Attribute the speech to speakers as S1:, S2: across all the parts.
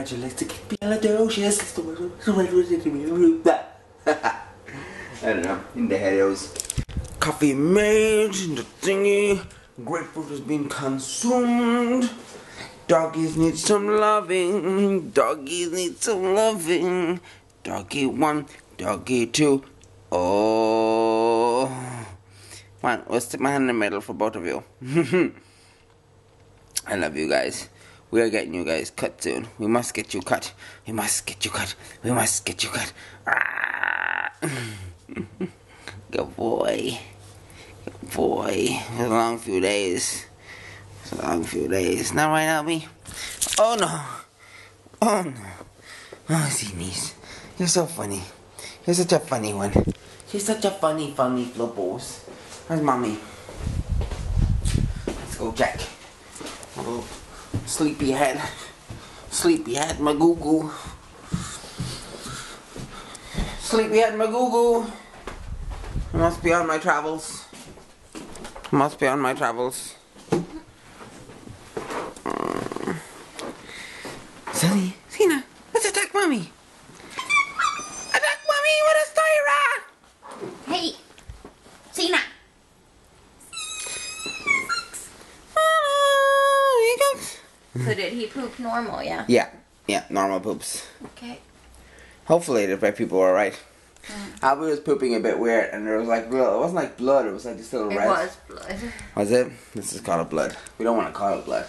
S1: I don't know, in the heados. Coffee made in the thingy. Grapefruit has been consumed. Doggies need some loving. Doggies need some loving. Doggy 1, doggy 2. Oh. Come on, we'll stick my hand in the middle for both of you. I love you guys. We are getting you guys cut soon. We must get you cut. We must get you cut. We must get you cut. Good boy. Good boy. It's a long few days. It's a long few days. Not right, Albie? Oh no. Oh no. Oh, Zinies. You're so funny. You're such a funny one. She's such a funny Flopos. Where's mommy? Let's go check. Oh, sleepyhead. Sleepyhead, my goo goo. Sleepyhead, my goo goo. I must be on my travels. I must be on my travels. Silly, Cena, let's attack mommy. Attack mommy with a styra.
S2: Hey, Cena. So did he poop normal, yeah?
S1: Yeah, normal poops.
S2: Okay.
S1: Hopefully the red people were right. Albie was pooping a bit weird, and there was like blood. It wasn't like blood, it was like just little red.
S2: It was blood.
S1: Was it? This is called blood. We don't want to call it blood.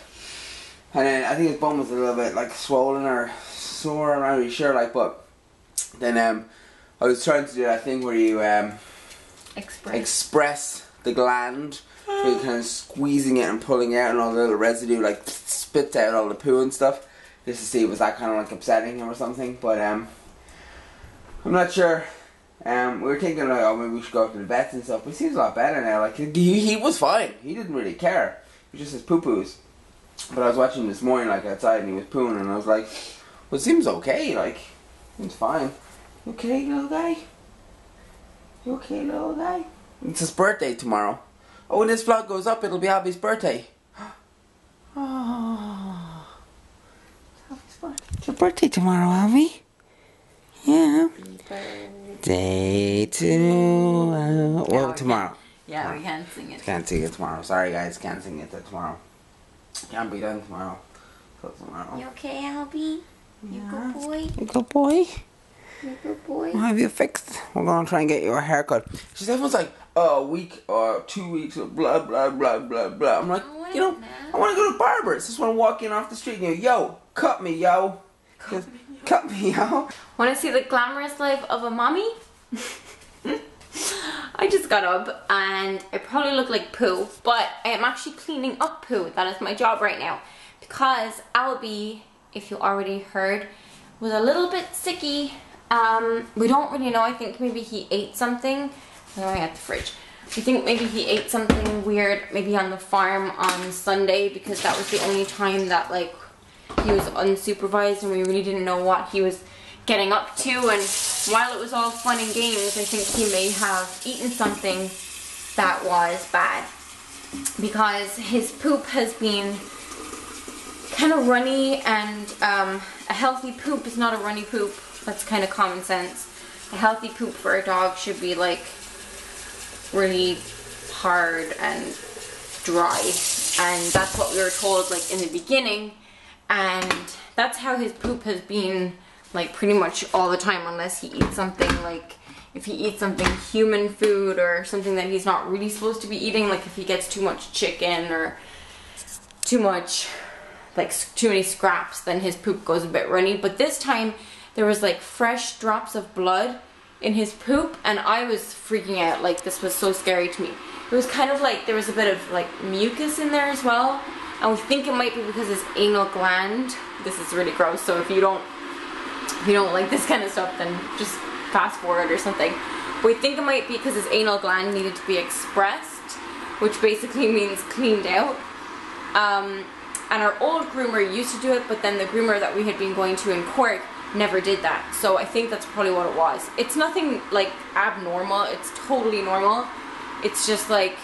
S1: And then I think his bum was a little bit like swollen or sore, I'm not really sure, like, but then I was trying to do that thing where you express the gland. So you're kind of squeezing it and pulling it out, and all the little residue like spits out all the poo and stuff, just to see was that kind of like upsetting him or something. But I'm not sure. We were thinking like, oh, maybe we should go up to the vets and stuff. But he seems a lot better now. Like he was fine. He didn't really care. It was just his poo poos. But I was watching him this morning like outside, and he was pooing, and I was like, well, it seems okay. Like, seems fine. You okay, little guy? You okay, little guy? It's his birthday tomorrow. Oh, when this vlog goes up, it'll be Albie's birthday. Oh, it's your birthday tomorrow, Albie. Yeah. Day to well, tomorrow.
S2: Yeah,
S1: tomorrow.
S2: We can't sing it.
S1: Can't sing it tomorrow. Sorry, guys, can't sing it tomorrow. Can't be done tomorrow. So tomorrow.
S2: You okay, Albie? You good boy?
S1: You good boy?
S2: You good boy?
S1: I'll have you fixed. We're gonna try and get you a haircut. She said it was like a week or 2 weeks of blah blah blah blah blah. I'm like, I want to go to barbers. Just want to walk in off the street and go, yo, cut me, yo. Cut me, yo.
S2: Want to see the glamorous life of a mommy? I just got up and I probably look like poo, but I am actually cleaning up poo. That is my job right now. Because Albie, if you already heard, was a little bit sicky. We don't really know. I think maybe he ate something. Where am I at the fridge? I think maybe he ate something weird, maybe on the farm on Sunday, because that was the only time that like he was unsupervised and we really didn't know what he was getting up to. And while it was all fun and games, I think he may have eaten something that was bad, because his poop has been kind of runny, and a healthy poop is not a runny poop. That's kind of common sense. A healthy poop for a dog should be like really hard and dry, and that's what we were told like in the beginning, and that's how his poop has been like pretty much all the time, unless he eats something like, if he eats something human food or something that he's not really supposed to be eating, like if he gets too much chicken or too much, like too many scraps, then his poop goes a bit runny. But this time there was like fresh drops of blood in his poop, and I was freaking out. Like, this was so scary to me. It was kind of like there was a bit of like mucus in there as well, and we think it might be because his anal gland, this is really gross, so if you don't like this kind of stuff, then just fast forward or something. But we think it might be because his anal gland needed to be expressed, which basically means cleaned out. And our old groomer used to do it, but then the groomer that we had been going to in Cork never did that. So I think that's probably what it was. It's nothing like abnormal, it's totally normal. It's just like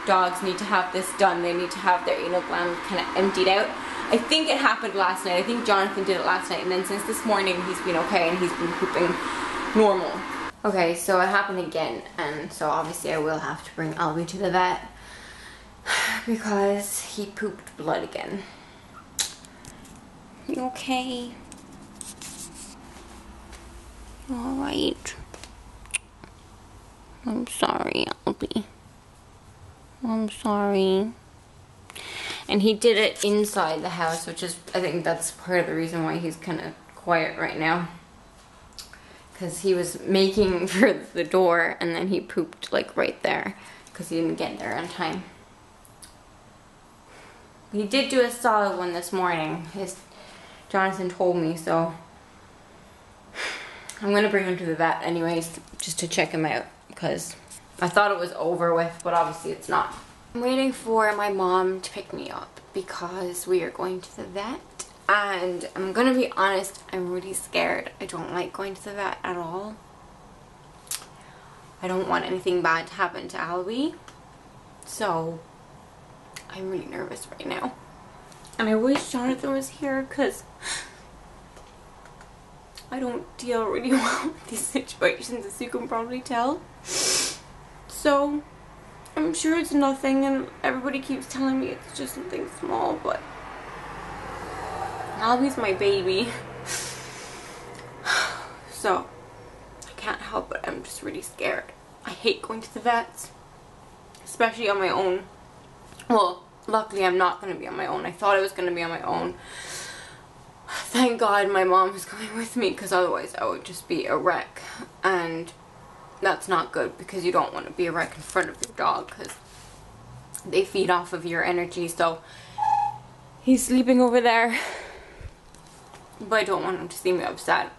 S2: dogs need to have this done. They need to have their anal gland kind of emptied out. I think it happened last night. I think Jonathan did it last night, and then since this morning he's been okay and he's been pooping normal. Okay, so it happened again, and so obviously I will have to bring Albie to the vet because he pooped blood again. You okay? Alright. I'm sorry, Albie. I'm sorry. And he did it inside the house, which is, I think that's part of the reason why he's kind of quiet right now. Because he was making for the door and then he pooped like right there because he didn't get there on time. He did do a solid one this morning. Jonathan told me, so I'm going to bring him to the vet anyways just to check him out because I thought it was over with, but obviously it's not. I'm waiting for my mom to pick me up because we are going to the vet. And I'm gonna be honest, I'm really scared. I don't like going to the vet at all. I don't want anything bad to happen to Albie. So, I'm really nervous right now. And I wish Jonathan was here because I don't deal really well with these situations, as you can probably tell. So, I'm sure it's nothing and everybody keeps telling me it's just something small, but Albie's my baby. So, I can't help it. I'm just really scared. I hate going to the vets, especially on my own. Well, luckily I'm not going to be on my own. I thought I was going to be on my own. Thank God my mom is going with me because otherwise I would just be a wreck. And that's not good because you don't want to be a wreck in front of your dog because they feed off of your energy. So, he's sleeping over there. But I don't want him to see me upset.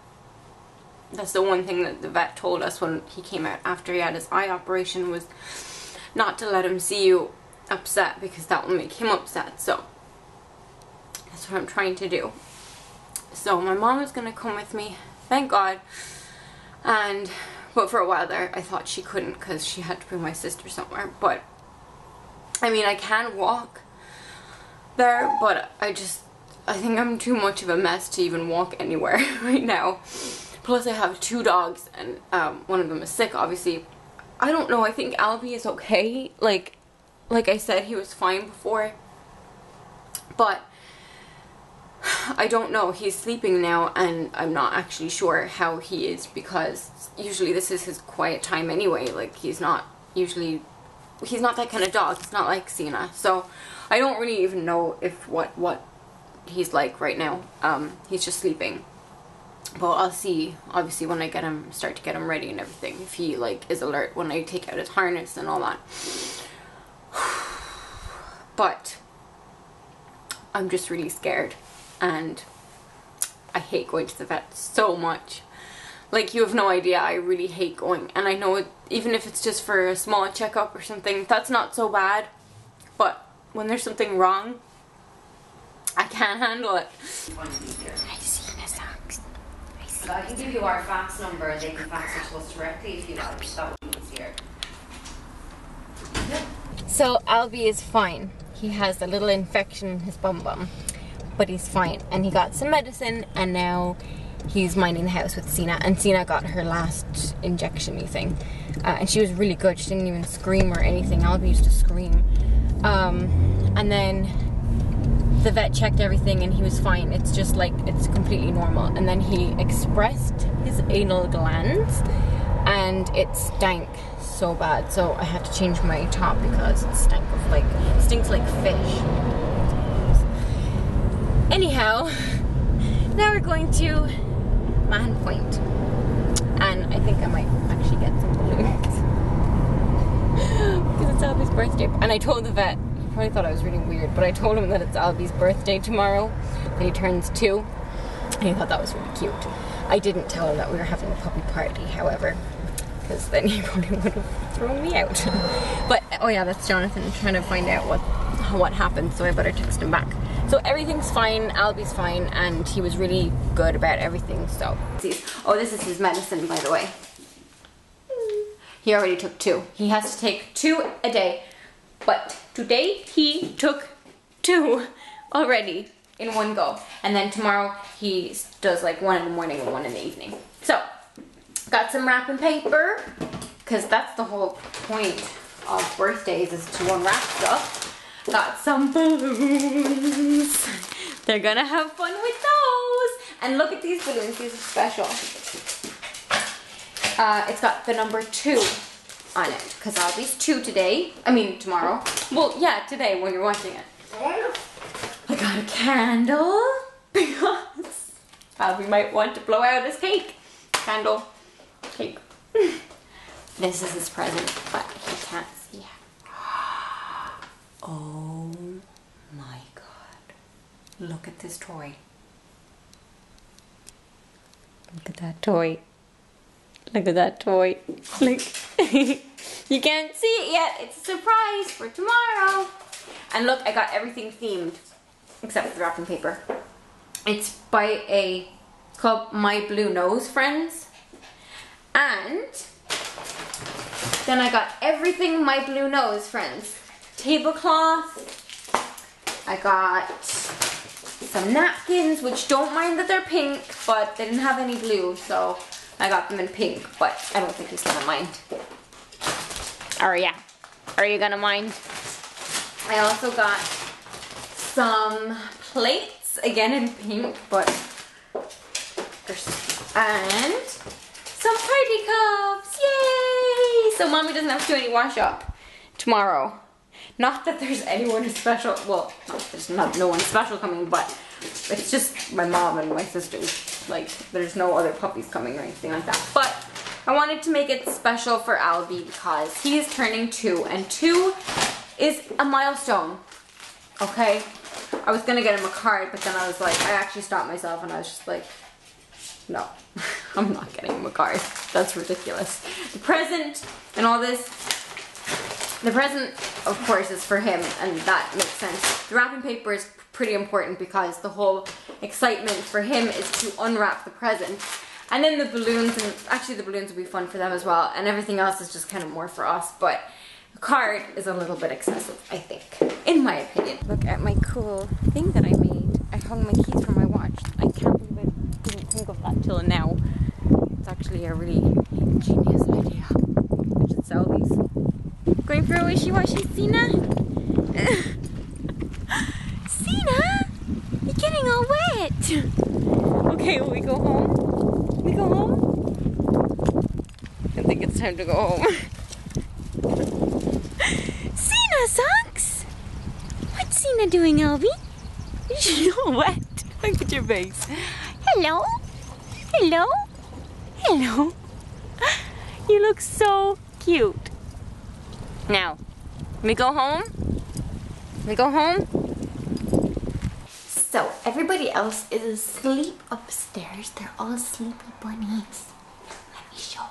S2: That's the one thing that the vet told us when he came out after he had his eye operation, was not to let him see you upset because that will make him upset. So that's what I'm trying to do. So my mom is going to come with me, thank God. But for a while there I thought she couldn't because she had to bring my sister somewhere. But I mean, I can walk there, but I think I'm too much of a mess to even walk anywhere right now. Plus I have 2 dogs and one of them is sick, obviously. I don't know, I think Albie is okay. Like I said, he was fine before. But I don't know, he's sleeping now and I'm not actually sure how he is because usually this is his quiet time anyway. Like he's not that kind of dog. It's not like Cena. So I don't really even know if what he's like right now. He's just sleeping. But I'll see, obviously, when I start to get him ready and everything, if he like is alert when I take out his harness and all that. But I'm just really scared and I hate going to the vet so much. Like, you have no idea, I really hate going. And I know even if it's just for a small checkup or something, that's not so bad. But when there's something wrong, I can't handle it.
S3: I see the socks. I can give you our fax number and they can fax it to us directly if you like. That would be easier.
S2: So Albie is fine. He has a little infection in his bum, but he's fine. And he got some medicine and now he's minding the house with Cena. And Cena got her last injection-y thing. And she was really good. She didn't even scream or anything. Albie used to scream. And then the vet checked everything and he was fine. It's just like, it's completely normal. And then he expressed his anal glands and it stank so bad. So I had to change my top because it stinks like fish. Anyhow, now we're going to Man Point. And I think I might actually get some balloons. Because it's Albie's birthday. And I told the vet, he probably thought I was really weird, but I told him that it's Albie's birthday tomorrow, that he turns 2. And he thought that was really cute. I didn't tell him that we were having a puppy party, however, because then he probably would have thrown me out. But, oh yeah, that's Jonathan trying to find out what happened, so I better text him back. So everything's fine, Albie's fine, and he was really good about everything, so. Oh, this is his medicine, by the way. He already took 2. He has to take 2 a day. But today he took 2 already. in one go. And then tomorrow he does like one in the morning and one in the evening. So, got some wrapping paper, because that's the whole point of birthdays, is to unwrap stuff. Got some balloons. They're gonna have fun with those. And look at these balloons, these are special. It's got the number 2 on it, because Albie's 2 today. I mean tomorrow. Well, yeah, today when you're watching it. I got a candle because Albie might want to blow out his cake. Candle, cake. This is his present, but he can't see it. Oh my god. Look at this toy. Look at that toy. Look at that toy. Look. You can't see it yet. It's a surprise for tomorrow. And look, I got everything themed except for the wrapping paper. It's by a club, My Blue Nose Friends. And then I got everything My Blue Nose Friends. Tablecloth. I got some napkins, which don't mind that they're pink, but they didn't have any blue, so I got them in pink, but I don't think he's gonna mind. Or yeah, are you gonna mind? I also got some plates, again in pink, but and some party cups, yay! So mommy doesn't have to do any wash up tomorrow. Not that there's anyone special, well, there's no one special coming, but it's just my mom and my sisters. Like, there's no other puppies coming or anything like that. But I wanted to make it special for Albie because he is turning 2, and 2 is a milestone, okay? I was gonna get him a card, but then I was like, I actually stopped myself and I was just like, no, I'm not getting him a card. That's ridiculous. The present and all this, the present, of course, is for him, and that makes sense. The wrapping paper is pretty important because the whole excitement for him is to unwrap the present. And then the balloons, and actually the balloons will be fun for them as well, and everything else is just kind of more for us, but the card is a little bit excessive, I think, in my opinion. Look at my cool thing that I made. I hung my keys from my watch. I can't believe I didn't think of that till now. It's actually a really ingenious idea. I should sell these. Going for a wishy-washy, Sina? Sina? You're getting all wet. Okay, will we go home? We go home? I think it's time to go home. Sina sucks! What's Sina doing, Albie? She's all wet. Look at your face. Hello? Hello? Hello? You look so cute. Now, we go home? We go home? So, everybody else is asleep upstairs. They're all sleepy bunnies. Let me show you.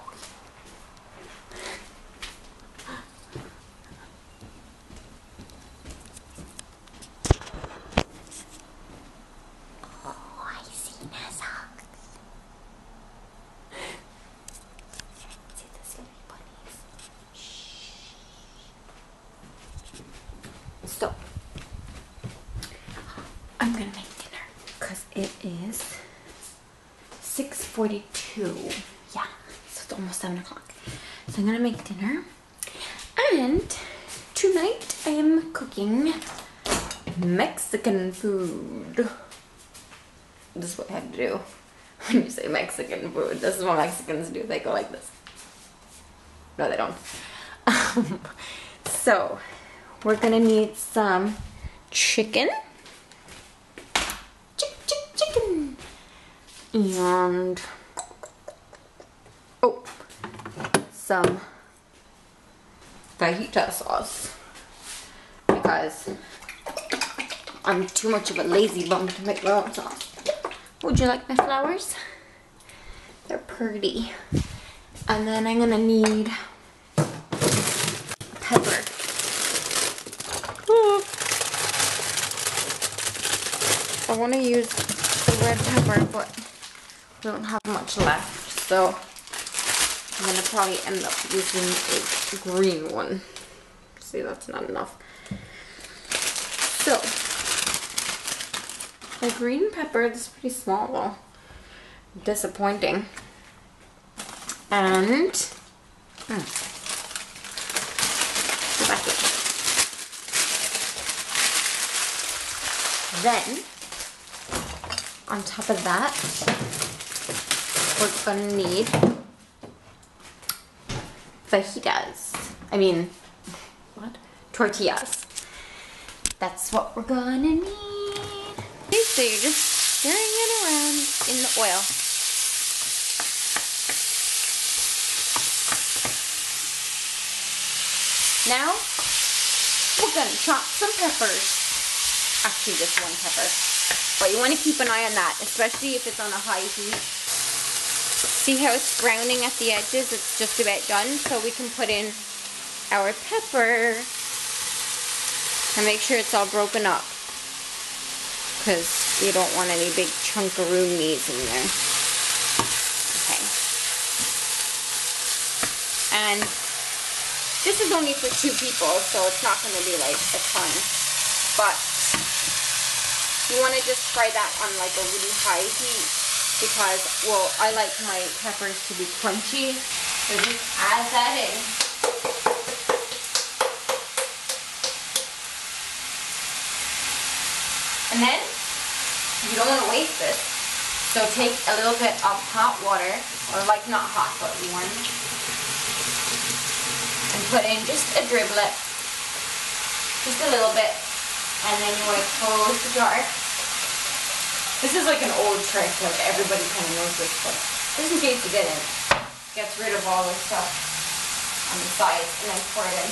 S2: Oh, I see socks. See the sleepy bunnies? Shh. So, I'm gonna make dinner because it is 6:42. Yeah, so it's almost 7 o'clock. So I'm gonna make dinner, and tonight I am cooking Mexican food. This is what I had to do when you say Mexican food. This is what Mexicans do. They go like this. No, they don't. So we're gonna need some chicken. Chicken. And some fajita sauce because I'm too much of a lazy bum to make my own sauce. Would you like my flowers? They're pretty. And then I'm gonna need pepper. I want to use the red pepper, but we don't have much left, so I'm gonna probably end up using a green one. See, that's not enough. So The green pepper is pretty small though. Disappointing. And go back in. Then on top of that, we're gonna need fajitas. I mean, what? Tortillas. That's what we're gonna need. Okay, so you're just stirring it around in the oil. Now, we're gonna chop some peppers. Actually, just one pepper. But you want to keep an eye on that, especially if it's on a high heat. See how it's browning at the edges? It's just about done. So we can put in our pepper and make sure it's all broken up, because you don't want any big chunkaroonies in there. Okay. And this is only for 2 people, so it's not going to be like a ton. But you want to just fry that on like a really high heat, because, well, I like my peppers to be crunchy. So just add that in. And then, you don't want to waste this. So take a little bit of hot water, or like not hot, but warm. And put in just a driblet. Just a little bit. And then you want to close the jar. This is like an old trick, like everybody kind of knows this, but just in case you didn't, gets rid of all this stuff on the sides and then pour it in.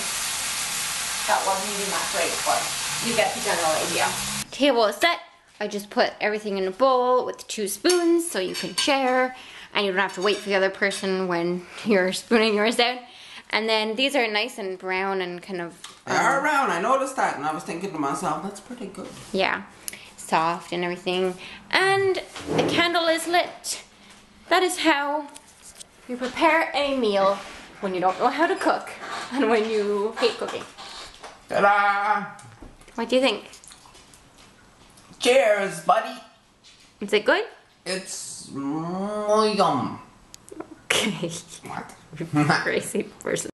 S2: That wasn't even that great, but you get the general idea. Table is set. I just put everything in a bowl with 2 spoons so you can share, and you don't have to wait for the other person when you're spooning yours down. And then these are nice and brown and kind of...
S1: They are brown, I noticed that, and I was thinking to myself, that's pretty good.
S2: Yeah, soft and everything. And the candle is lit. That is how you prepare a meal when you don't know how to cook and when you hate cooking.
S1: Ta-da!
S2: What do you think?
S1: Cheers, buddy!
S2: Is it good?
S1: It's yum.
S2: Okay.
S1: What?
S2: Crazy person.